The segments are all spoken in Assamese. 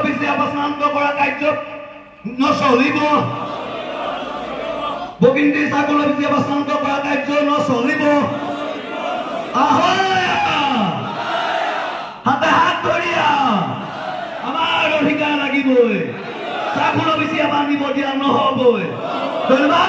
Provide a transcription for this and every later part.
অফিসে অবস্থান্ত কৰা কাৰ্য নচলিব বগিন্দ্ৰী চাৰ্কল অফিসে অবস্থান্ত কৰা কাৰ্য নচলিব হাতে হাত ধৰিয়া আমাৰ অধিকাৰ লাগিবই চাৰ্কল অফিসে আবাৰ নিব দিয়া নহবই ধন্যবাদ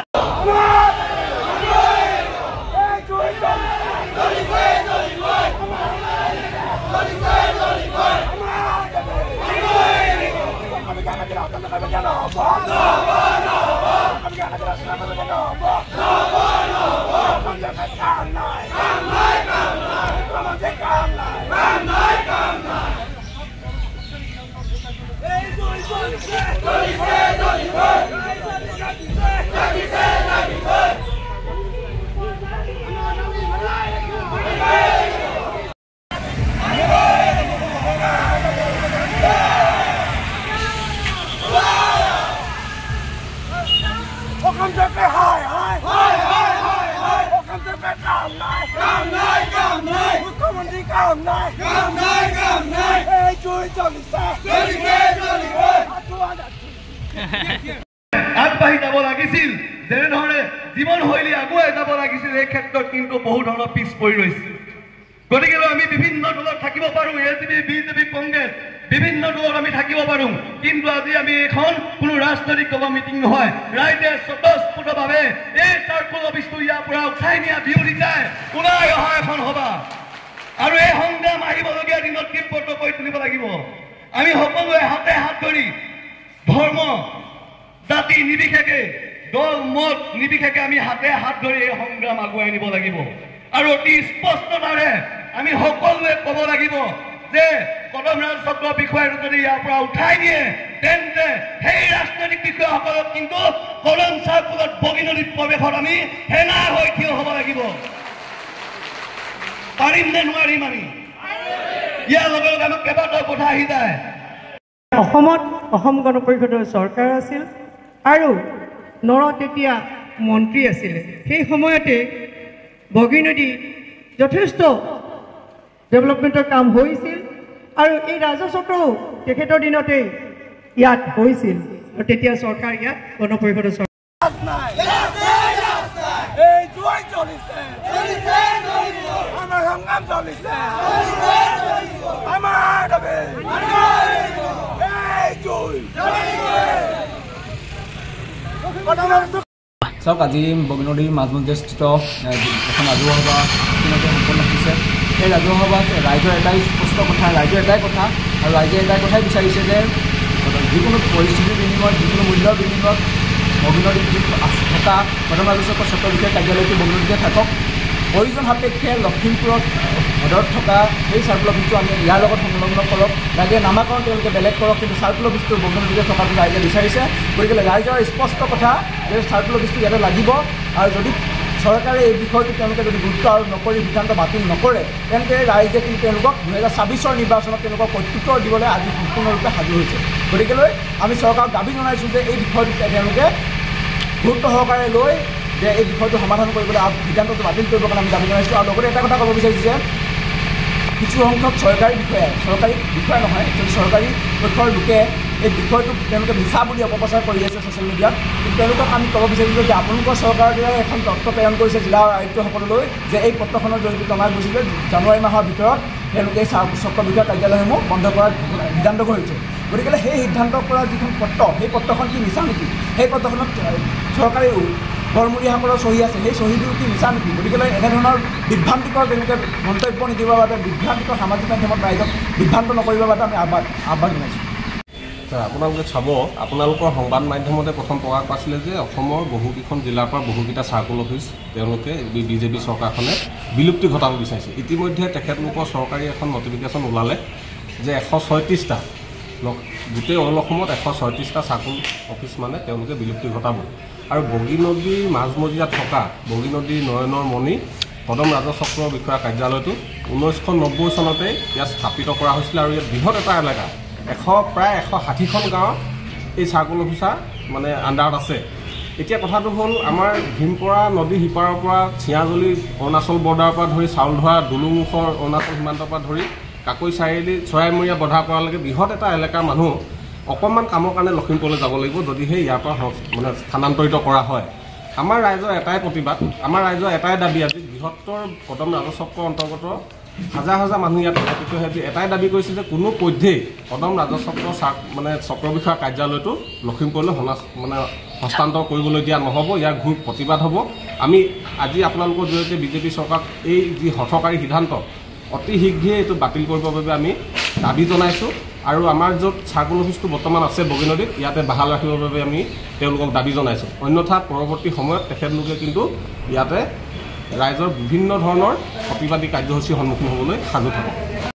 আগবাঢ়ি যাব লাগিছিল যেনেধৰণে জীৱনশৈলী আগুৱাই যাব লাগিছিল এই ক্ষেত্ৰত কিন্তু বহু ধৰণৰ পিছ পৰি ৰৈছে গতিকে আমি বিভিন্ন দলত থাকিব পাৰোঁ এজিপি বিজেপি কংগ্ৰেছ বিভিন্ন দলত আমি থাকিব পাৰোঁ কিন্তু আজি আমি এখন কোনো ৰাজনৈতিক সভা মিটিং নহয় ৰাইজে স্বতঃস্ফূৰ্তভাৱে এই চাৰ্কল অফিচটো ইয়াৰ পৰা উঠাই নিয়া বিৰোধিতাই ওলাই অহা এখন সভা আৰু এই সংগ্ৰাম আহিবলগীয়া দিনত তীব্ৰত কৰি তুলিব লাগিব আমি সকলোৱে হাতে হাত ধৰি ধৰ্ম জাতি নিৰ্বিশেষে দল মত নিৰ্বিশেষে আমি হাতে হাত ধৰি এই সংগ্ৰাম আগুৱাই নিব লাগিব আৰু অতি স্পষ্টতাৰে আমি সকলোৱে ক'ব লাগিব যে কদমৰাজ চক্ৰ বিষয়াটো যদি ইয়াৰ পৰা উঠাই দিয়ে তেন্তে সেই ৰাজনৈতিক বিষয়াসকলক কিন্তু কদম চাৰ্কলত বগীনদী প্ৰৱেশত আমি সেনা হৈ থিয় হ'ব লাগিব পাৰিম নে নোৱাৰিম আমি ইয়াৰ লগে লগে আমাক কেইবাটাও কথা আহি যায় অসমত অসম গণ পৰিষদৰ চৰকাৰ আছিল আৰু নৰ তেতিয়া মন্ত্ৰী আছিল সেই সময়তে বগীনদী যথেষ্ট ডেভেলপমেণ্টৰ কাম হৈছিল আৰু এই ৰাজচক্ৰও তেখেতৰ দিনতে ইয়াত হৈছিল আৰু তেতিয়া চৰকাৰ ইয়াত গণ পৰিষদৰ চৰকাৰ চাওক আজি বগীনদীৰ মাজমজিয়াস্থিত এখন ৰাজহুৱা সভা সম্পন্ন হৈছে এই ৰাজহুৱা সভাত ৰাইজৰ এটাই স্পষ্ট কথা ৰাইজৰ এটাই কথা আৰু ৰাইজে এটাই কথাই বিচাৰিছে যে যিকোনো পৰিস্থিতিৰ বিনিময়ত যিকোনো মূল্যৰ বিনিময়ত বগীনদীত থকা কদমৰাজ চক্ৰ চক্ৰ বিষয়া কাৰ্যালয়টো বগীনদীতে থাকক প্ৰয়োজন সাপেক্ষে লখিমপুৰত সদৰত থকা সেই চাৰ্কল অফিচটো আমি ইয়াৰ লগত সংলগ্ন কৰক ৰাইজে নামাকৰণ তেওঁলোকে বেলেগ কৰক কিন্তু চাৰ্কল অফিচটো বগীনদীতে থকাটো ৰাইজে বিচাৰিছে গতিকে ৰাইজৰ স্পষ্ট কথা যে চাৰ্কল অফিচটো ইয়াতে লাগিব আৰু যদি চৰকাৰে এই বিষয়টো তেওঁলোকে যদি গুৰুত্ব আৰু নকৰি সিদ্ধান্ত বাতিল নকৰে তেন্তে ৰাইজে কিন্তু তেওঁলোকক 2026 নিৰ্বাচনত তেওঁলোকক প্ৰত্যুত্তৰ দিবলৈ আজি সম্পূৰ্ণৰূপে সাজু হৈছে গতিকেলৈ আমি চৰকাৰক দাবী জনাইছোঁ যে এই বিষয়টো তেওঁলোকে গুৰুত্ব সহকাৰে লৈ যে এই বিষয়টো সমাধান কৰিবলৈ সিদ্ধান্তটো বাতিল কৰিবৰ কাৰণে আমি দাবী জনাইছোঁ আৰু লগতে এটা কথা ক'ব বিচাৰিছোঁ যে কিছু সংখ্যক চৰকাৰী বিষয়া নহয় চৰকাৰী পক্ষৰ লোকে এই বিষয়টোক তেওঁলোকে মিছা বুলি অপপ্ৰচাৰ কৰি আছে ছ'চিয়েল মিডিয়াত কিন্তু তেওঁলোকক আমি ক'ব বিচাৰিছোঁ যে আপোনালোকৰ চৰকাৰৰ দ্বাৰা এখন তথ্য প্ৰেৰণ কৰিছে জিলা আয়ুক্তসকললৈ যে এই পত্ৰখনৰ জৰিয়তে জনাই গৈছিল যে জানুৱাৰী মাহৰ ভিতৰত তেওঁলোকে এই চক্ৰ বিষয়া কাৰ্যালয়সমূহ বন্ধ কৰাৰ সিদ্ধান্ত কৰিছে গতিকে সেই সিদ্ধান্ত কৰা যিখন পত্ৰ সেই পত্ৰখন কি মিছা নেকি সেই পত্ৰখনত চৰকাৰী কৰ্মীসকলৰ চহী আছে সেই চহীটো কি মিছা নেকি গতিকে এনেধৰণৰ বিভ্ৰান্তিকৰ তেওঁলোকে মন্তব্য নিদিবৰ বাবে বিভ্ৰান্তিকৰ সামাজিক মাধ্যমত ৰাইজক বিভ্ৰান্ত নকৰিবৰ বাবে আমি আহ্বান জনাইছোঁ আপোনালোকে চাব আপোনালোকৰ সংবাদ মাধ্যমতে প্ৰথম প্ৰকাশ পাইছিলে যে অসমৰ বহুকেইখন জিলাৰ পৰা বহুকেইটা চাৰ্কল অফিচ তেওঁলোকে বিজেপি চৰকাৰখনে বিলুপ্তি ঘটাব বিচাৰিছে ইতিমধ্যে তেখেতলোকৰ চৰকাৰী এখন নটিফিকেশ্যন ওলালে যে 136টা গোটেই অল অসমত 136টা চাৰ্কল অফিচ মানে তেওঁলোকে বিলুপ্তি ঘটাব আৰু বগীনদীৰ মাজমজিয়াত থকা বগীনদীৰ নয়নৰ মণি কদমৰাজ চক্ৰ বিষয়া কাৰ্যালয়টো 1990 চনতে ইয়াত স্থাপিত কৰা হৈছিল আৰু ইয়াত বৃহৎ এটা এলেকা প্ৰায় 160খন গাঁৱত এই চাৰ্কল অফিচাৰ মানে আণ্ডাৰত আছে এতিয়া কথাটো হ'ল আমাৰ ভীমপৰা নদী সিপাৰৰ পৰা চিয়াজুলি অৰুণাচল বৰ্ডাৰৰ পৰা ধৰি চাউলধৰা দুলুমুখৰ অৰুণাচল সীমান্তৰ পৰা ধৰি কাকৈ চাৰিআলি চৰাইমৰীয়া বধা কৰালৈকে বৃহৎ এটা এলেকাৰ মানুহ অকণমান কামৰ কাৰণে লখিমপুৰলৈ যাব লাগিব, যদিহে ইয়াৰ পৰা মানে স্থানান্তৰিত কৰা হয়। আমাৰ ৰাইজৰ এটাই প্ৰতিবাদ, আমাৰ ৰাইজৰ এটাই দাবী, আজি বৃহত্তৰ কদম ৰাজচক্ৰৰ অন্তৰ্গত হাজাৰ হাজাৰ মানুহ ইয়াত একত্ৰিত হৈ এটাই দাবী কৰিছে যে কোনো পধ্যেই কদম ৰাজচক্ৰ মানে চক্ৰ বিষয়া কাৰ্যালয়টো লখিমপুৰলৈ মানে হস্তান্তৰ কৰিবলৈ দিয়া নহ'ব। ইয়াৰ ঘূৰ প্ৰতিবাদ হ'ব। আমি আজি আপোনালোকৰ জৰিয়তে বিজেপি চৰকাৰক এই যি হঠকাৰী সিদ্ধান্ত অতি শীঘ্ৰে এইটো বাতিল কৰিবৰ বাবে আমি দাবী জনাইছোঁ। আৰু আমাৰ য'ত চাৰ্কুল অফিচটো বৰ্তমান আছে বগীনদীত, ইয়াতে বাহাল ৰাখিবৰ বাবে আমি তেওঁলোকক দাবী জনাইছোঁ। অন্যথা পৰৱৰ্তী সময়ত তেখেতলোকে কিন্তু ইয়াতে ৰাইজৰ বিভিন্ন ধৰণৰ প্ৰতিবাদী কাৰ্যসূচীৰ সন্মুখীন হ'বলৈ সাজু থাকক।